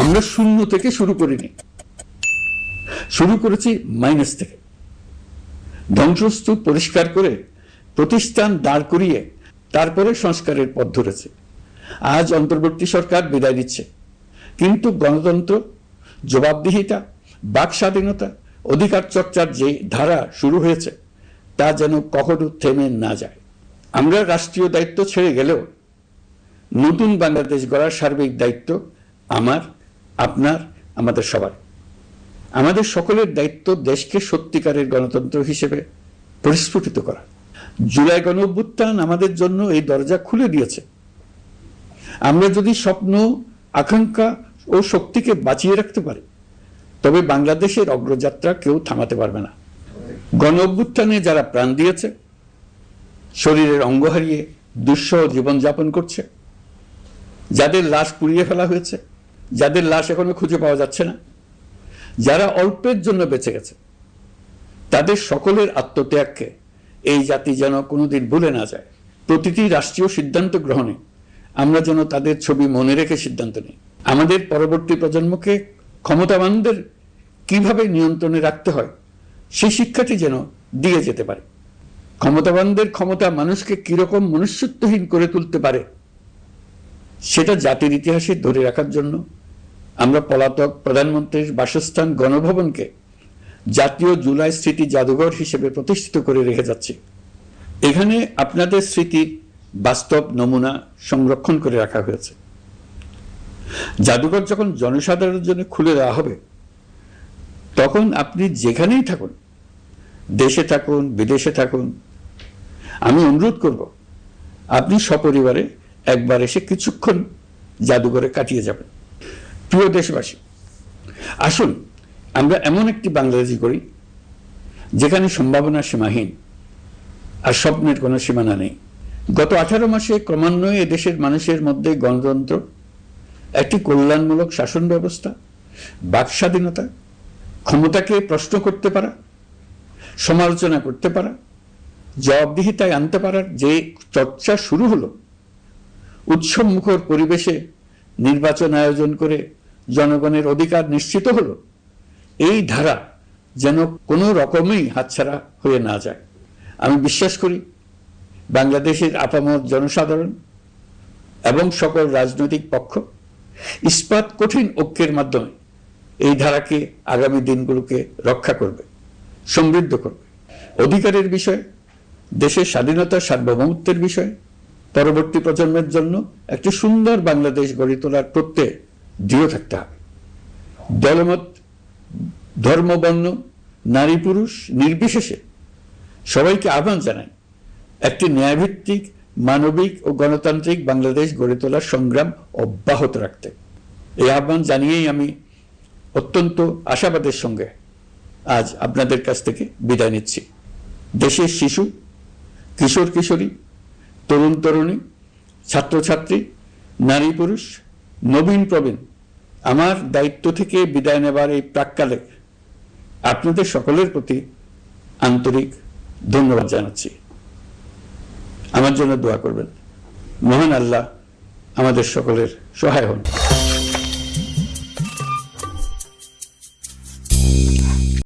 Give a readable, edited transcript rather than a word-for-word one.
আমরা শূন্য থেকে শুরু করিনি, শুরু করেছি মাইনাস থেকে। ধ্বংসস্তূপ পরিষ্কার করে প্রতিষ্ঠান দাঁড় করিয়ে তারপরে সংস্কারের পথ ধরেছে। আজ অন্তর্বর্তী সরকার বিদায় দিচ্ছে, কিন্তু গণতন্ত্র, জবাবদিহিতা, বাক স্বাধীনতা, অধিকার চর্চার যে ধারা শুরু হয়েছে তা যেন কখনো থেমে না যায়। আমরা রাষ্ট্রীয় দায়িত্ব ছেড়ে গেলেও নতুন বাংলাদেশ গড়ার সার্বিক দায়িত্ব আমার, আপনার, আমাদের সবার। আমাদের সকলের দায়িত্ব দেশকে সত্যিকারের গণতন্ত্র হিসেবে পরিস্ফুটিত করা। জুলাই গণঅভ্যুত্থান আমাদের জন্য এই দরজা খুলে দিয়েছে। আমরা যদি স্বপ্ন, আকাঙ্ক্ষা ও শক্তিকে বাঁচিয়ে রাখতে পারি, তবে বাংলাদেশের অগ্রযাত্রা কেউ থামাতে পারবে না। গণঅভ্যুত্থানে যারা প্রাণ দিয়েছে, শরীরের অঙ্গ হারিয়ে দুঃসহ জীবনযাপন করছে, যাদের লাশ পুড়িয়ে ফেলা হয়েছে, যাদের লাশ এখনো খুঁজে পাওয়া যাচ্ছে না, যারা অল্পের জন্য বেঁচে গেছে, তাদের সকলের আত্মত্যাগকে এই জাতি যেন কোনোদিন ভুলে না যায়। প্রতিটি রাষ্ট্রীয় সিদ্ধান্ত গ্রহণে আমরা যেন তাদের ছবি মনে রেখে সিদ্ধান্ত নিই। আমাদের পরবর্তী প্রজন্মকে ক্ষমতাবানদের কিভাবে নিয়ন্ত্রণে রাখতে হয় সেই শিক্ষাটি যেন দিয়ে যেতে পারে। ক্ষমতাবানদের ক্ষমতা মানুষকে কিরকম মনুষ্যত্বহীন করে তুলতে পারে সেটা জাতির ইতিহাসে ধরে রাখার জন্য আমরা পলাতক প্রধানমন্ত্রীর বাসস্থান গণভবনকে জাতীয় জুলাই স্মৃতি জাদুঘর হিসেবে প্রতিষ্ঠিত করে রেখে যাচ্ছি। এখানে আপনাদের স্মৃতির বাস্তব নমুনা সংরক্ষণ করে রাখা হয়েছে। জাদুঘর যখন জনসাধারণের জন্য খুলে দেওয়া হবে, তখন আপনি যেখানেই থাকুন, দেশে থাকুন, বিদেশে থাকুন, আমি অনুরোধ করব আপনি সপরিবারে একবার এসে কিছুক্ষণ জাদুঘরে কাটিয়ে যাবেন। প্রিয় দেশবাসী, আসুন আমরা এমন একটি বাংলাদেশ করি যেখানে সম্ভাবনা সীমাহীন আর স্বপ্নের কোনো সীমানা নেই। গত 18 মাসে ক্রমান্বয়ে এদেশের মানুষের মধ্যে গণতন্ত্র, একটি কল্যাণমূলক শাসন ব্যবস্থা, বাক স্বাধীনতা, ক্ষমতাকে প্রশ্ন করতে পারা, সমালোচনা করতে পারা, জবাবদিহিতায় আনতে পারার যে চর্চা শুরু হলো, উৎসবমুখর পরিবেশে নির্বাচন আয়োজন করে জনগণের অধিকার নিশ্চিত হলো, এই ধারা যেন কোনো রকমেই হাতছাড়া হয়ে না যায়। আমি বিশ্বাস করি বাংলাদেশের আপামর জনসাধারণ এবং সকল রাজনৈতিক পক্ষ ইস্পাত কঠিন ঐক্যের মাধ্যমে এই ধারাকে আগামী দিনগুলোকে রক্ষা করবে, সমৃদ্ধ করবে। অধিকারের বিষয়ে, দেশের স্বাধীনতা, সার্বভৌমত্বের বিষয়ে পরবর্তী প্রজন্মের জন্য একটি সুন্দর বাংলাদেশ গড়ে তোলার প্রত্যয়ে দৃঢ় থাকতে হবে। দলমত, ধর্ম, বর্ণ, নারী পুরুষ নির্বিশেষে সবাইকে আহ্বান জানাই একটি ন্যায়ভিত্তিক, মানবিক ও গণতান্ত্রিক বাংলাদেশ গড়ে তোলার সংগ্রাম অব্যাহত রাখতে। এই আহ্বান জানিয়েই আমি অত্যন্ত আশাবাদের সঙ্গে আজ আপনাদের কাছ থেকে বিদায় নিচ্ছি। দেশের শিশু, কিশোর কিশোরী, তরুণ তরুণী, ছাত্রছাত্রী, নারী পুরুষ, নবীন প্রবীণ, আমার দায়িত্ব থেকে বিদায় নেবার এই প্রাক্কালে আপনাদের সকলের প্রতি আন্তরিক ধন্যবাদ জানাচ্ছি। আমার জন্য দোয়া করবেন। মহান আল্লাহ আমাদের সকলের সহায় হন।